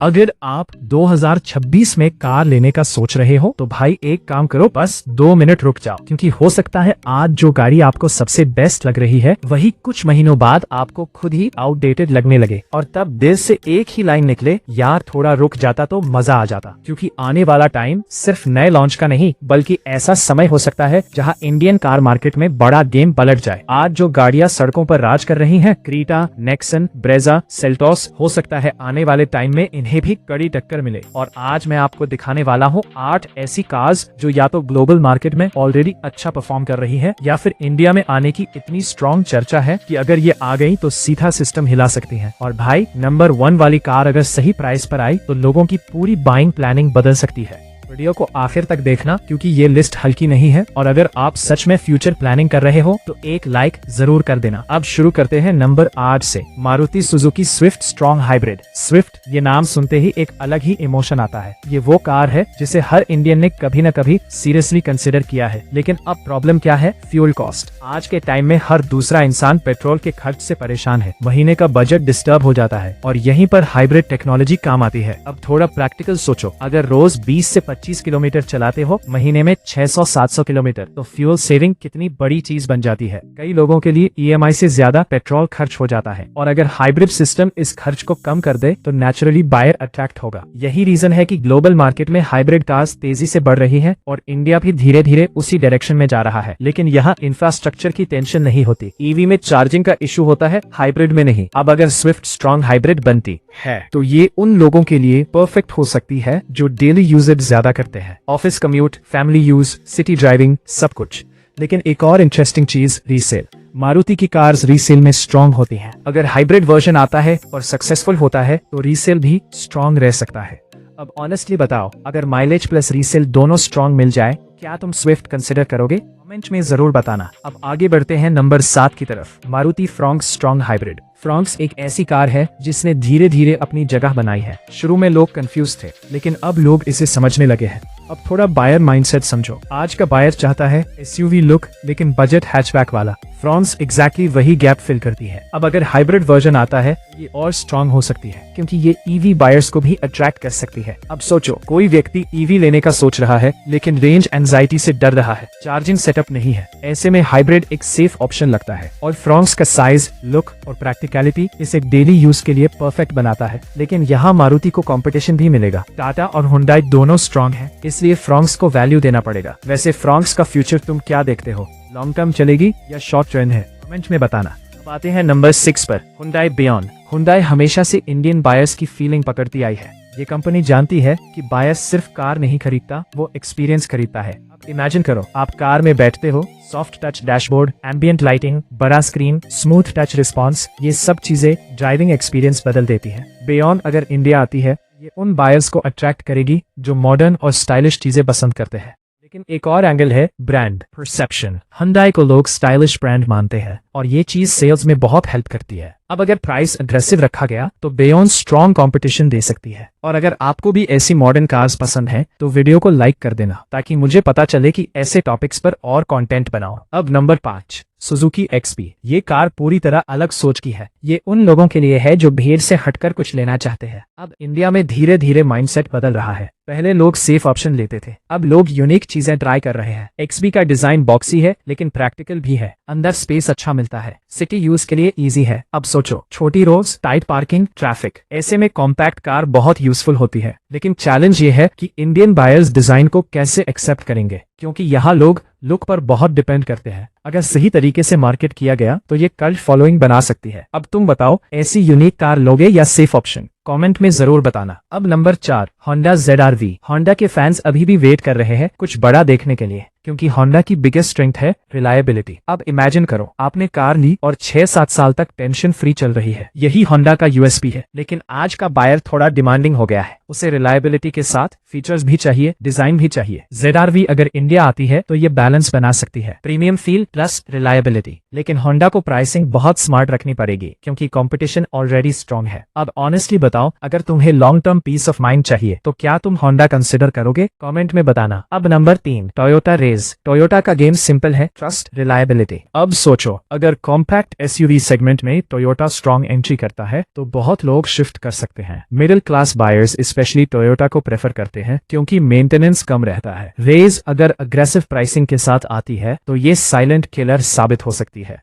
अगर आप 2026 में कार लेने का सोच रहे हो तो भाई एक काम करो, बस 2 मिनट रुक जाओ, क्योंकि हो सकता है आज जो गाड़ी आपको सबसे बेस्ट लग रही है वही कुछ महीनों बाद आपको खुद ही आउटडेटेड लगने लगे और तब दिल से एक ही लाइन निकले, यार थोड़ा रुक जाता तो मजा आ जाता। क्योंकि आने वाला टाइम सिर्फ नए लॉन्च का नहीं बल्कि ऐसा समय हो सकता है जहां इंडियन कार मार्केट में बड़ा गेम पलट जाए। आज जो गाड़ियां सड़कों पर राज कर रही हैं, क्रीटा, नेक्सन, ब्रेजा, सेल्टोस, हो सकता है आने वाले टाइम में इन्हें भी कड़ी टक्कर मिले। और आज मैं आपको दिखाने वाला हूँ 8 ऐसी कार्स जो या तो ग्लोबल मार्केट में ऑलरेडी अच्छा परफॉर्म कर रही है या फिर इंडिया में आने की इतनी स्ट्रॉन्ग चर्चा है कि अगर ये आ गई तो सीधा सिस्टम हिला सकती है। और भाई नंबर 1 वाली कार अगर सही प्राइस पर आई तो लोगों की पूरी बाइंग प्लानिंग बदल सकती है। वीडियो को आखिर तक देखना क्योंकि ये लिस्ट हल्की नहीं है और अगर आप सच में फ्यूचर प्लानिंग कर रहे हो तो एक लाइक जरूर कर देना। अब शुरू करते हैं नंबर 8 से, Maruti Suzuki Swift strong hybrid. Swift ये नाम सुनते ही एक अलग ही इमोशन आता है। ये वो कार है जिसे हर इंडियन ने कभी न कभी सीरियसली कंसिडर किया है, लेकिन अब प्रॉब्लम क्या है? Fuel cost. आज के टाइम में हर दूसरा इंसान पेट्रोल के खर्च से परेशान है, महीने का बजट डिस्टर्ब हो जाता है और यहीं पर हाइब्रिड टेक्नोलॉजी काम आती है। अब थोड़ा प्रैक्टिकल सोचो, अगर रोज 20 से 25 किलोमीटर चलाते हो, महीने में 600-700 किलोमीटर, तो फ्यूल सेविंग कितनी बड़ी चीज बन जाती है। कई लोगों के लिए ईएमआई से ज्यादा पेट्रोल खर्च हो जाता है और अगर हाइब्रिड सिस्टम इस खर्च को कम कर दे तो नेचुरली बायर अट्रैक्ट होगा। यही रीजन है कि ग्लोबल मार्केट में हाइब्रिड कार्स तेजी से बढ़ रही है और इंडिया भी धीरे धीरे उसी डायरेक्शन में जा रहा है। लेकिन यहाँ इंफ्रास्ट्रक्चर की टेंशन नहीं होती, ईवी में चार्जिंग का इशू होता है, हाइब्रिड में नहीं। अब अगर स्विफ्ट स्ट्रॉन्ग हाइब्रिड बनती है तो ये उन लोगों के लिए परफेक्ट हो सकती है जो डेली यूजेज ज्यादा करते हैं, office commute, family use, city driving, सब कुछ। लेकिन एक और इंटरेस्टिंग चीज, रीसेल। मारुति की कार्स रीसेल में स्ट्रॉन्ग होती हैं। अगर हाइब्रिड वर्जन आता है और सक्सेसफुल होता है तो रीसेल भी स्ट्रॉन्ग रह सकता है। अब ऑनेस्टली बताओ, अगर माइलेज प्लस रीसेल दोनों स्ट्रॉन्ग मिल जाए, क्या तुम स्विफ्ट कंसिडर करोगे? कमेंट में जरूर बताना। अब आगे बढ़ते हैं नंबर 7 की तरफ, Maruti Fronx strong hybrid. Fronx एक ऐसी कार है जिसने धीरे धीरे अपनी जगह बनाई है। शुरू में लोग कंफ्यूज थे, लेकिन अब लोग इसे समझने लगे हैं। अब थोड़ा बायर माइंडसेट समझो। आज का बायर चाहता है एसयूवी लुक लेकिन बजट हैचबैक वाला। फ्रॉन्क्स एग्जैक्टली वही गैप फिल करती है। अब अगर हाइब्रिड वर्जन आता है ये और स्ट्रॉन्ग हो सकती है क्योंकि ये ईवी बायर्स को भी अट्रैक्ट कर सकती है। अब सोचो, कोई व्यक्ति ईवी लेने का सोच रहा है लेकिन रेंज एंजाइटी से डर रहा है, चार्जिंग सेटअप नहीं है। ऐसे में हाइब्रिड एक सेफ ऑप्शन लगता है और फ्रॉन्क्स का साइज, लुक और प्रैक्टिकलिटी इसे डेली यूज के लिए परफेक्ट बनाता है। लेकिन यहाँ मारुति को कंपटीशन भी मिलेगा। टाटा और हुंडई दोनों स्ट्रॉन्ग हैं, इसलिए फ्रॉन्क्स को वैल्यू देना पड़ेगा। वैसे फ्रॉन्क्स का फ्यूचर तुम क्या देखते हो? लॉन्ग टर्म चलेगी या शॉर्ट टर्म है? कमेंट में बताना। अब आते हैं नंबर 6 पर, हुंडई बियॉन्ड। हुंडई हमेशा से इंडियन बायर्स की फीलिंग पकड़ती आई है। ये कंपनी जानती है कि बायर्स सिर्फ कार नहीं खरीदता, वो एक्सपीरियंस खरीदता है। अब इमेजिन करो, आप कार में बैठते हो, soft touch dashboard, ambient lighting, बड़ा स्क्रीन, स्मूथ टच रिस्पॉन्स, ये सब चीजें ड्राइविंग एक्सपीरियंस बदल देती है। बियॉन्ड अगर इंडिया आती है ये उन बायर्स को अट्रैक्ट करेगी जो मॉडर्न और स्टाइलिश चीजें पसंद करते हैं। लेकिन एक और एंगल है ब्रांड परसेप्शन। हुंडई को लोग स्टाइलिश ब्रांड मानते हैं और ये चीज सेल्स में बहुत हेल्प करती है। अब अगर प्राइस अग्रेसिव रखा गया तो बियॉन्ड स्ट्रॉन्ग कंपटीशन दे सकती है। और अगर आपको भी ऐसी मॉडर्न कार्स पसंद है तो वीडियो को लाइक कर देना ताकि मुझे पता चले कि ऐसे टॉपिक्स पर और कंटेंट बनाओ। अब नंबर 5, सुजुकी एक्सपी। ये कार पूरी तरह अलग सोच की है। ये उन लोगों के लिए है जो भीड़ से हटकर कुछ लेना चाहते हैं। अब इंडिया में धीरे धीरे माइंडसेट बदल रहा है। पहले लोग सेफ ऑप्शन लेते थे, अब लोग यूनिक चीजें ट्राई कर रहे हैं। एक्सपी का डिजाइन बॉक्सी है लेकिन प्रैक्टिकल भी है, अंदर स्पेस अच्छा मिलता है, सिटी यूज के लिए इजी है। अब सोचो, छोटी रोड्स, टाइट पार्किंग, ट्रैफिक, ऐसे में कॉम्पैक्ट कार बहुत यूजफुल होती है। लेकिन चैलेंज ये है कि इंडियन बायर्स डिजाइन को कैसे एक्सेप्ट करेंगे, क्योंकि यहाँ लोग लुक पर बहुत डिपेंड करते हैं। अगर सही तरीके से मार्केट किया गया तो ये कल्ट फॉलोइंग बना सकती है। अब तुम बताओ, ऐसी यूनिक कार लोगे या सेफ ऑप्शन? कमेंट में जरूर बताना। अब नंबर 4, होंडा ZR-V। होंडा के फैंस अभी भी वेट कर रहे हैं कुछ बड़ा देखने के लिए, क्योंकि होंडा की बिगेस्ट स्ट्रेंथ है रिलायबिलिटी। अब इमेजिन करो, आपने कार ली और 6-7 साल तक टेंशन फ्री चल रही है। यही होंडा का यूएसपी है। लेकिन आज का बायर थोड़ा डिमांडिंग हो गया है, उसे रिलायबिलिटी के साथ फीचर्स भी चाहिए, डिजाइन भी चाहिए। ZR-V अगर इंडिया आती है तो ये बैलेंस बना सकती है, प्रीमियम फील प्लस रिलायबिलिटी। लेकिन होंडा को प्राइसिंग बहुत स्मार्ट रखनी पड़ेगी क्योंकि कंपटीशन ऑलरेडी स्ट्रॉन्ग है। अब ऑनेस्टली बताओ, अगर तुम्हें long term peace of mind चाहिए तो क्या तुम होंडा कंसिडर करोगे? कमेंट में बताना। अब नंबर 3, टोयोटा रेज। टोयोटा का गेम सिंपल है, ट्रस्ट, रिलायबिलिटी। अब सोचो, अगर कॉम्पैक्ट एसयूवी सेगमेंट में टोयोटा स्ट्रॉन्ग एंट्री करता है तो बहुत लोग शिफ्ट कर सकते हैं। Middle class buyers specially Toyota को प्रेफर करते हैं क्योंकि मेंटेनेंस कम रहता है। रेज अगर अग्रेसिव प्राइसिंग के साथ आती है तो ये साइलेंट किलर साबित हो सकती है।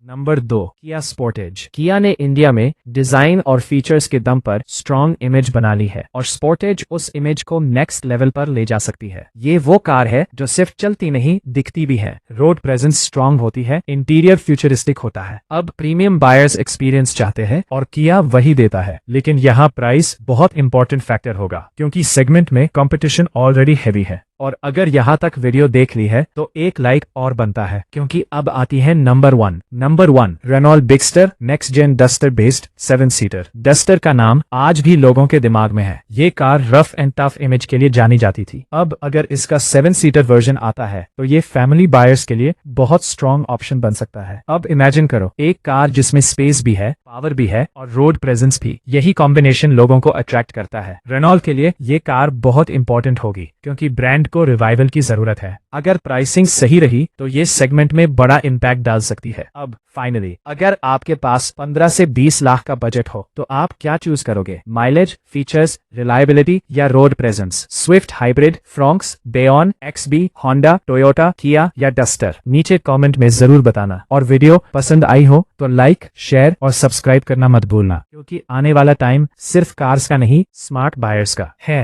नंबर 2, किया स्पोर्टेज। किया ने इंडिया में डिजाइन और फीचर्स के दम पर स्ट्रॉन्ग इमेज बना ली है और स्पोर्टेज उस इमेज को नेक्स्ट लेवल पर ले जा सकती है। ये वो कार है जो सिर्फ चलती नहीं, दिखती भी है। रोड प्रेजेंस स्ट्रॉन्ग होती है, इंटीरियर फ्यूचरिस्टिक होता है। अब प्रीमियम बायर्स एक्सपीरियंस चाहते हैं और किया वही देता है, लेकिन यहाँ प्राइस बहुत इंपॉर्टेंट फैक्टर होगा क्योंकि सेगमेंट में कंपटीशन ऑलरेडी हैवी है। और अगर यहाँ तक वीडियो देख ली है तो एक लाइक और बनता है क्योंकि अब आती है number 1। Number 1, Renault Bigster next gen Duster based 7 seater. Duster का नाम आज भी लोगों के दिमाग में है। ये car rough and tough image के लिए जानी जाती थी। अब अगर इसका 7 सीटर वर्जन आता है तो ये फैमिली बायर्स के लिए बहुत स्ट्रॉन्ग ऑप्शन बन सकता है। अब इमेजिन करो, एक कार जिसमें स्पेस भी है, पावर भी है और रोड प्रेजेंस भी। यही कॉम्बिनेशन लोगों को अट्रैक्ट करता है। रेनॉल्ट के लिए ये कार बहुत इंपॉर्टेंट होगी क्योंकि ब्रांड को रिवाइवल की जरूरत है। अगर प्राइसिंग सही रही तो ये सेगमेंट में बड़ा इम्पैक्ट डाल सकती है। अब फाइनली, अगर आपके पास 15 से 20 लाख का बजट हो तो आप क्या चूज करोगे? माइलेज, फीचर्स, रिलायबिलिटी या road presence? Swift hybrid, Fronx, Bayon, XB, Honda, Toyota, Kia या डस्टर? नीचे कमेंट में जरूर बताना। और वीडियो पसंद आई हो तो लाइक, शेयर और सब्सक्राइब करना मत भूलना क्योंकि आने वाला टाइम सिर्फ कार्स का नहीं, स्मार्ट बायर्स का है।